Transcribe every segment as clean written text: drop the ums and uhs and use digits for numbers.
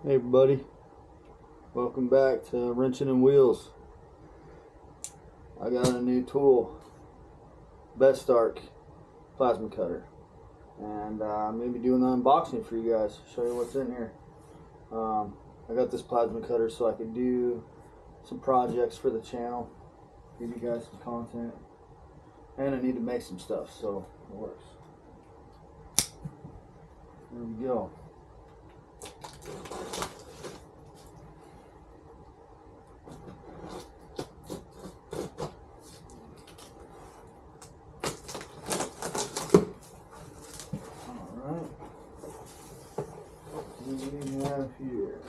Hey everybody, welcome back to Wrenchin-N-Wheels. I got a new tool, Bestarc plasma cutter, and I'm going to be doing the unboxing for you guys, show you what's in here. I got this plasma cutter so I can do some projects for the channel, give you guys some content, and I need to make some stuff, so it works. There we go. Alright, what do we have here?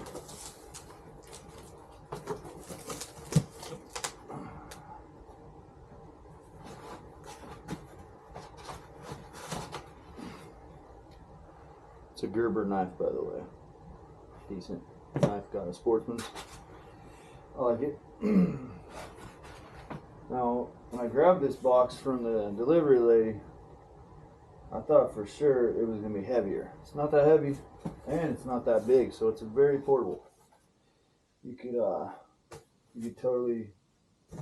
It's a Gerber knife, by the way. Decent knife, got a Sportsman's. I like it. Now, when I grabbed this box from the delivery lady, I thought for sure it was going to be heavier. It's not that heavy, and it's not that big, so it's very portable. You could totally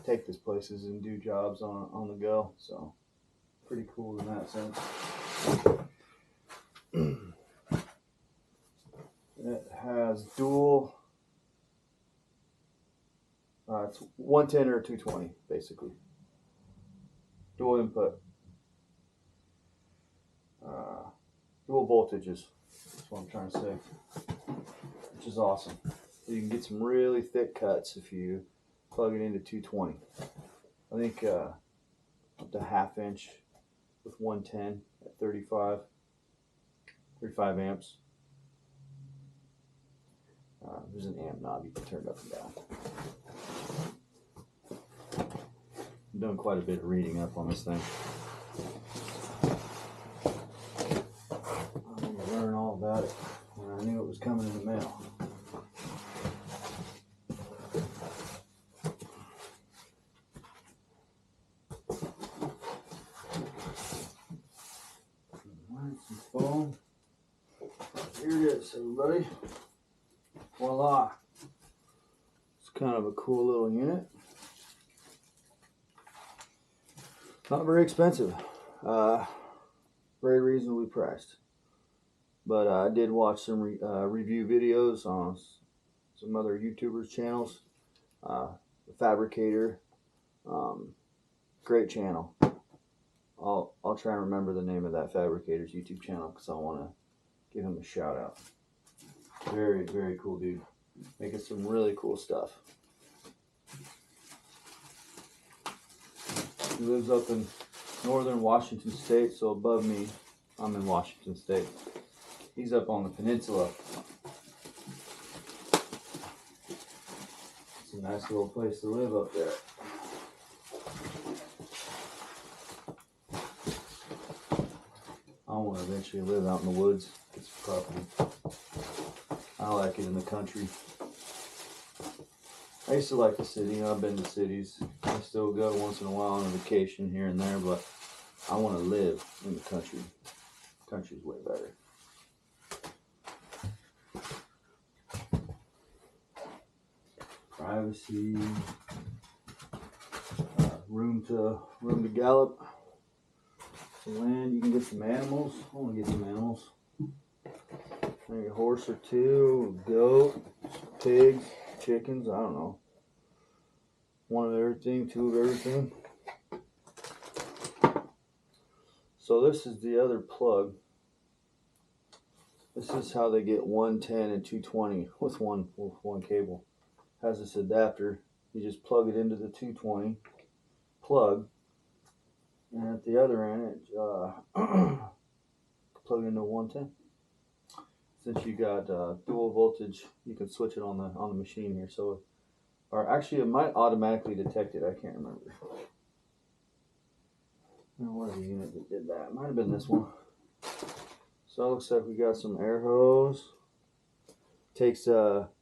take this places and do jobs on the go. So, pretty cool in that sense. It has dual. It's 110 or 220, basically. Dual input. Dual voltages. That's what I'm trying to say. Which is awesome. You can get some really thick cuts if you plug it into 220. I think up to 1/2 inch with 110 at 35 amps. There's an amp knob you can turn it up and down. I'm doing quite a bit of reading up on this thing. I'm going to learn all about it when I knew it was coming in the mail. Alright, some foam. Here it is, everybody. Voila. It's kind of a cool little unit. Not very expensive. Very reasonably priced. But I did watch some review videos on some other YouTubers' channels. The Fabricator. Great channel. I'll try and remember the name of that Fabricator's YouTube channel because I want to give him a shout out. Very, very cool dude. Making some really cool stuff. He lives up in northern Washington State, so above me, I'm in Washington State. He's up on the peninsula. It's a nice little place to live up there. I want to eventually live out in the woods, get some property. I like it in the country. I used to like the city. I've been to cities. I still go once in a while on a vacation here and there, but I want to live in the country. Country's way better. Privacy, room to gallop. Some land. You can get some animals. I want to get some animals. Maybe a horse or two, a goat, pigs, chickens. I don't know. One of everything, two of everything. So this is the other plug. This is how they get 110 and 220 with one cable. Has this adapter. You just plug it into the 220 plug, and at the other end, it plug into 110. Since you got dual voltage, you can switch it on the machine here. So, or actually, it might automatically detect it. I can't remember. What was the unit that did that? It might have been this one. So it looks like we got some air hose. Takes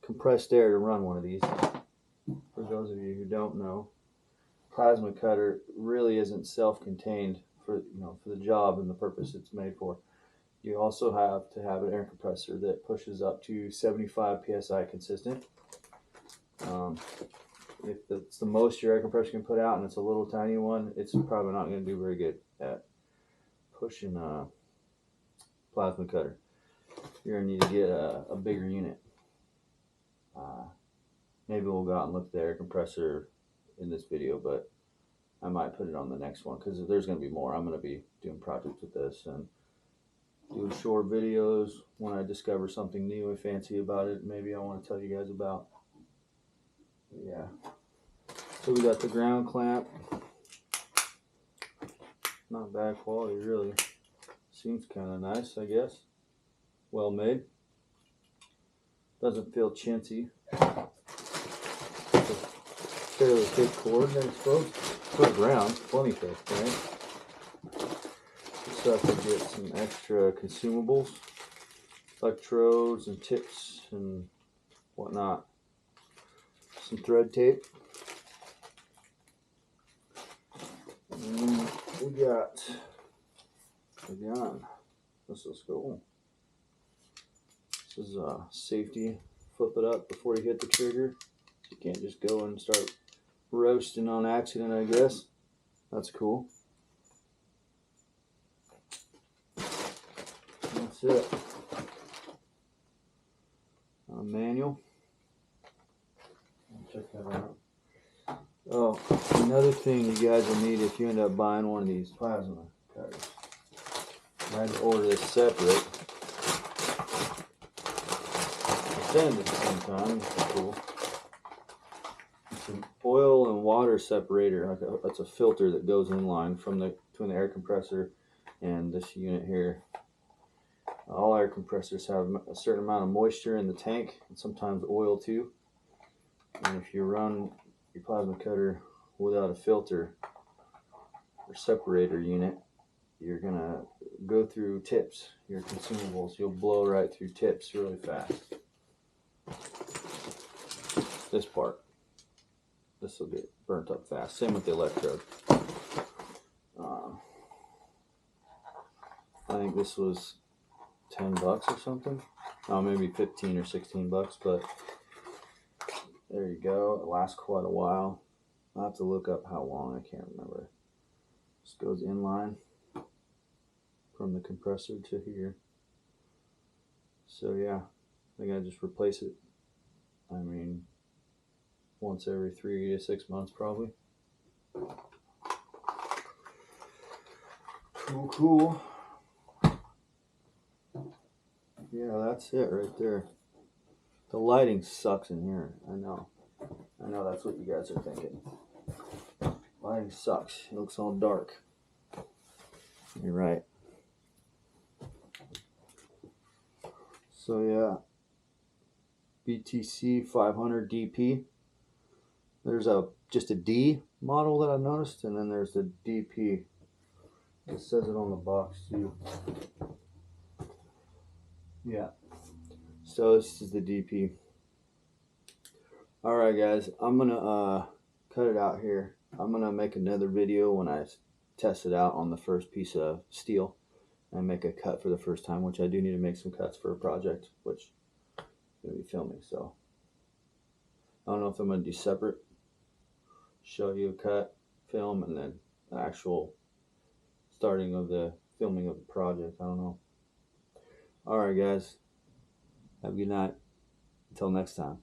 compressed air to run one of these. For those of you who don't know, plasma cutter really isn't self-contained for the job and the purpose it's made for. You also have to have an air compressor that pushes up to 75 psi consistent. If it's the most your air compressor can put out and it's a little tiny one, it's probably not going to do very good at pushing a plasma cutter. You're going to need to get a bigger unit. Maybe we'll go out and look at the air compressor in this video, but I might put it on the next one because there's going to be more. I'm going to be doing projects with this and doing short videos when I discover something new and fancy about it. Maybe I want to tell you guys about. Yeah. So we got the ground clamp. Not bad quality, really. Seems kind of nice, I guess. Well made. Doesn't feel chintzy. It's a fairly thick cord, I suppose. For the ground, plenty thick, right? Just have to get some extra consumables, electrodes and tips and whatnot. Some thread tape. And we got a gun. This is cool. This is safety. Flip it up before you hit the trigger. You can't just go and start roasting on accident, I guess. That's cool. That's it. A manual. Check that out. Oh, another thing you guys will need if you end up buying one of these plasma cutters. I had to order this separate. Send at the same time. That's cool. It's an oil and water separator. That's a filter that goes in line from between the air compressor and this unit here. All air compressors have a certain amount of moisture in the tank and sometimes oil too. And if you run your plasma cutter without a filter or separator unit, you're gonna go through tips, your consumables. You'll blow right through tips really fast. This part, this will get burnt up fast. Same with the electrode. I think this was $10 or something. Oh, maybe 15 or 16 bucks, but there you go. It lasts quite a while. I'll have to look up how long. I can't remember. This goes in line from the compressor to here. So yeah, I think I just replace it. I mean, once every 3 to 6 months probably. Cool. Yeah, that's it right there. The lighting sucks in here. I know that's what you guys are thinking. Lighting sucks. It looks all dark. You're right. So yeah, BTC 500 DP. There's just a D model that I noticed, and then there's the DP. It says it on the box too. Yeah. So this is the DP. All right, guys. I'm gonna cut it out here. I'm gonna make another video when I test it out on the first piece of steel and make a cut for the first time, which I do need to make some cuts for a project, which I'm gonna be filming. So I don't know if I'm gonna do separate. Show you a cut, film, and then the actual starting of the filming of the project. I don't know. All right, guys. Have a good night. Until next time.